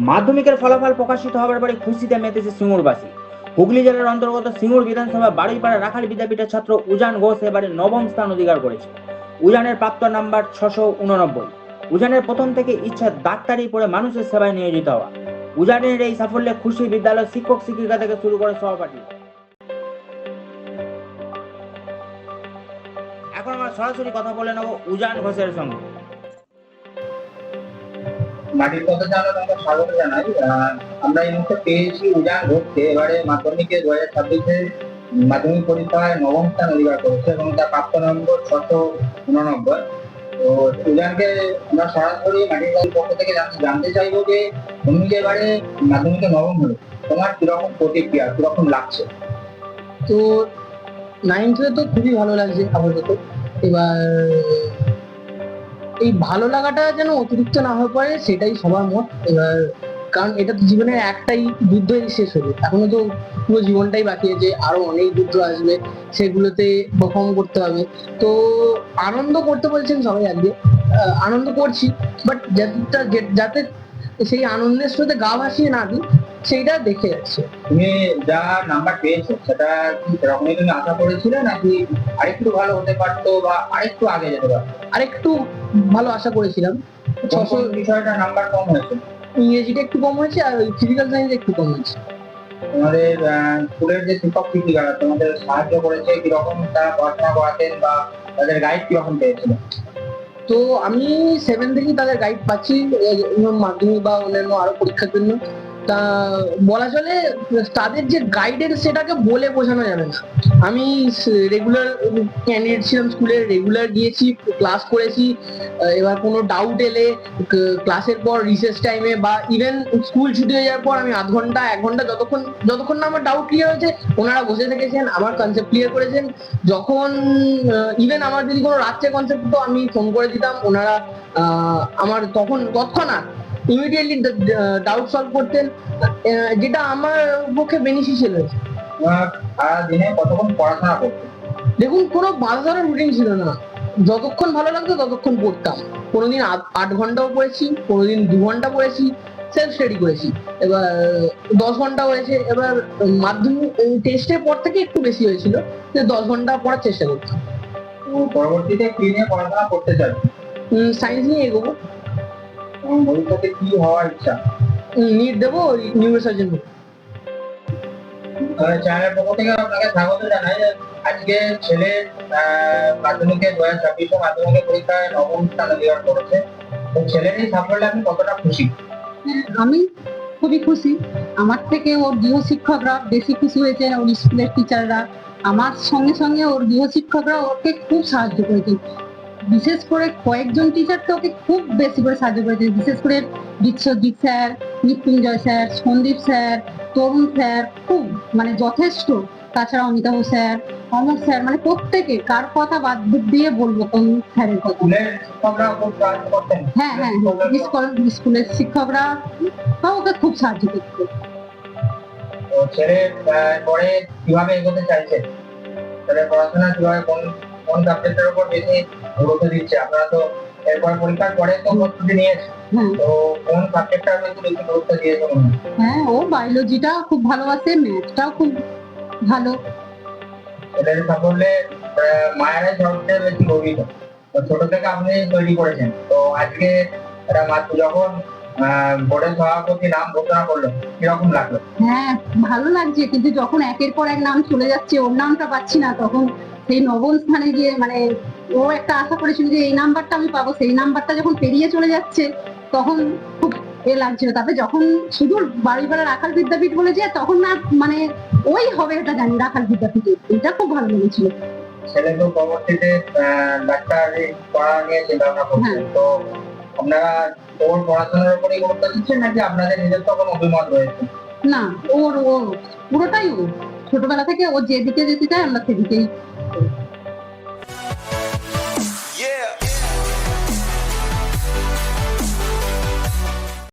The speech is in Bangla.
মাধ্যমিকের ফলাফল প্রকাশিত হবার পরে খুশিতে মেতেছে সিঙ্গুরবাসী। হুগলি জেলার অন্তর্গত সিঙ্গুর বিধানসভা বারুইপাড়া রাখাল বিদ্যাপীঠের ছাত্র উজান ঘোষ এবারে নবম স্থান অধিকার করেছে। উজানের প্রাপ্ত নাম্বার 689। উজানের প্রথম থেকে ইচ্ছা ডাক্তারি পড়ে মানুষের সেবায় নিয়োজিত হওয়া। উজানের এই সাফল্যে খুশি বিদ্যালয়ের শিক্ষক শিক্ষিকা থেকে শুরু করে সহপাঠী। এখন আমরা সরাসরি কথা বলে নেব উজান ঘোষের সঙ্গে। মাটির কথা জানো তোমাকে স্বাগত জানাই। আমরা এই মুহূর্তে পেয়েছি উজান ঘোষকে। এবারে মাধ্যমিকে 2026-এ মাধ্যমিক পরীক্ষায় নবম স্থান অধিকার করেছে এবং তার প্রাপ্ত নম্বর 689। তো উজানকে আমরা সরাসরি মাটির বাড়ির পক্ষ থেকে জানতে চাইবো যে তুমি যে এবারে মাধ্যমিকে নবম হলো, তোমার কিরকম প্রতিক্রিয়া, কিরকম লাগছে? তো নাইনথে তো খুবই ভালো লাগছে আপাতত। এবার এই ভালো লাগাটা যেন অতিরিক্ত না হয়ে পড়ে সেটাই সবার মত। এবার কারণ এটা তো জীবনের একটাই যুদ্ধই শেষ হবে, এখনো তো পুরো জীবনটাই বাকি আছে, আরো অনেক যুদ্ধ আসবে, সেগুলোতে পারফর্ম করতে হবে। তো আনন্দ করতে বলছেন সবাই আজকে, আনন্দ করছি, বাট যাতে সেই আনন্দের সাথে গা ভাসিয়ে না দিই সেইটা দেখে যাচ্ছে। তুমি যা নাম্বার পেয়েছো সেটা কি সেরকমই তুমি আশা করেছিলে, নাকি আরেকটু ভালো হতে পারতো বা আরেকটু আগে যেতে পারতো? আরেকটু ভালো আশা করেছিলাম। 600 বিষয়টা নাম্বার কম হয়েছে। ইংরেজিটা একটু কম হয়েছে আর ওই ফিজিক্যাল সায়েন্স একটু কম হয়েছে। তোমাদের স্কুলের যে শিক্ষক শিক্ষিকারা তোমাদের সাহায্য করেছে, কিরকম তারা পড়াশোনা করাতেন বা তাদের গাইড কিরকম পেয়েছিল? তো আমি 7 থেকেই তাদের গাইড পাচ্ছি, মাধ্যমিক বা অন্যান্য আরো পরীক্ষার জন্য। তা বলা চলে তাদের যে গাইডের সেটাকে বলে বোঝানো যাবে না। আমি রেগুলার ক্যান্ডিডেট ছিলাম, স্কুলে রেগুলার গিয়েছি, ক্লাস করেছি। এবার কোনো ডাউট এলে ক্লাসের পর রিসেস টাইমে বা ইভেন স্কুল ছুটি হয়ে যাওয়ার পর আমি আধ ঘন্টা 1 ঘন্টা যতক্ষণ না আমার ডাউট ক্লিয়ার হয়েছে ওনারা বসে থেকেছেন, আমার কনসেপ্ট ক্লিয়ার করেছেন। যখন ইভেন আমার যদি কোনো রাত্রে কনসেপ্ট হতো আমি ফোন করে দিতাম, ওনারা আমার তখন তৎক্ষণাৎ ইমিডিয়েটলি ডাউট সলভ করতেন, যেটা আমার পক্ষে বেনিফিশিয়াল হয়েছে। সারা দিনে কতক্ষণ পড়াশোনা করতে? দেখুন, কোনো বাধা ধরার রুটিন ছিল না, যতক্ষণ ভালো লাগতো ততক্ষণ পড়তাম। কোনোদিন 8 ঘন্টাও পড়েছি, কোনোদিন 2 ঘন্টা পড়েছি, সেলফ স্টাডি করেছি। এবার 10 ঘন্টা হয়েছে। এবার মাধ্যমিক টেস্টের পর থেকে একটু বেশি হয়েছিল, 10 ঘন্টা পড়ার চেষ্টা করতাম। পরবর্তীতে কি নিয়ে পড়াশোনা করতে চাই? সায়েন্স নিয়ে এগোবো। ভবিষ্যতে কি হওয়ার ইচ্ছা? নিট দেবো, নিউরোসার্জন হবো। চ্যানেলের পক্ষ থেকে আপনাকে স্বাগত জানাই। আজকে ছেলে মাধ্যমিকে 2026 মাধ্যমিক পরীক্ষায় নবম স্থান অধিকার করেছে। তো ছেলের এই সাফল্যে আপনি কতটা খুশি? আমি খুবই খুশি। আমার থেকে ওর গৃহ শিক্ষকরা বেশি খুশি হয়েছেন, ওর স্কুলের টিচাররা। আমার সঙ্গে সঙ্গে ওর গৃহ শিক্ষকরা ওকে খুব সাহায্য করেছেন। বিশেষ করে কয়েকজন টিচার তো ওকে খুব বেশি করে সাহায্য করেছেন, বিশেষ করে Biswajit sir, Mrityunjay sir, Sandeep sir, Tarun sir, খুব মানে যথেষ্ট। তাছাড়া অমিতাভ স্যার, অমর স্যার, মানে প্রত্যেকে, কার কথা বাদ দিয়ে বলবো কোন স্যারের কথা। স্কুলের শিক্ষকরা খুব সাহায্য করতেন? হ্যাঁ হ্যাঁ, স্কুলের শিক্ষকরা ওকে খুব সাহায্য করতো। তো ছেলে পরে কিভাবে এগোতে চাইছে? ছেলে পড়াশোনা কিভাবে, কোন কোন সাবজেক্টের উপর বেশি গুরুত্ব দিচ্ছে? আপনারা তো এরপর পরীক্ষার পরে তো প্রস্তুতি নিয়েছে, তো কোন সাবজেক্টটার বেশি বেশি গুরুত্ব দিয়েছে মনে হয়? হ্যাঁ, ও বায়োলজিটা খুব ভালোবাসে, ম্যাথটাও খুব ভালো। ছেলের সাফল্যে মায়েরাই সবচেয়ে বেশি গর্বিত। তো ছোট থেকে আপনি তৈরি করেছেন, তো আজকে একটা মাত্র যখন বোর্ডের সভাপতি নাম ঘোষণা করলো, কিরকম লাগলো? হ্যাঁ, ভালো লাগছে, কিন্তু যখন একের পর এক নাম চলে যাচ্ছে, ওর নামটা পাচ্ছি না, তখন সেই নবম স্থানে গিয়ে মানে ও একটা আশা করেছিল যে এই নাম্বারটা আমি পাবো, সেই নাম্বারটা যখন পেরিয়ে চলে যাচ্ছে তখন খুব লাগছিল। তারপরে যখন শুধু বাড়িপাড়া রাখাল বিদ্যাপীঠ বলেছে তখন না মানে ওই হবে এটা জানি, রাখাল বিদ্যাপীঠে, এটা খুব ভালো লেগেছিল। ছেলে তো পরবর্তীতে ডাক্তারি পড়া নিয়ে চিন্তা ভাবনা করছেন, তো আপনারা ওর পড়াশোনার উপরই গুরুত্ব দিচ্ছেন নাকি আপনাদের নিজস্ব কোনো অভিমত রয়েছে? না, ওর পুরোটাই ও ছোটবেলা থেকে ও যেদিকে যেতে চায় আমরা সেদিকেই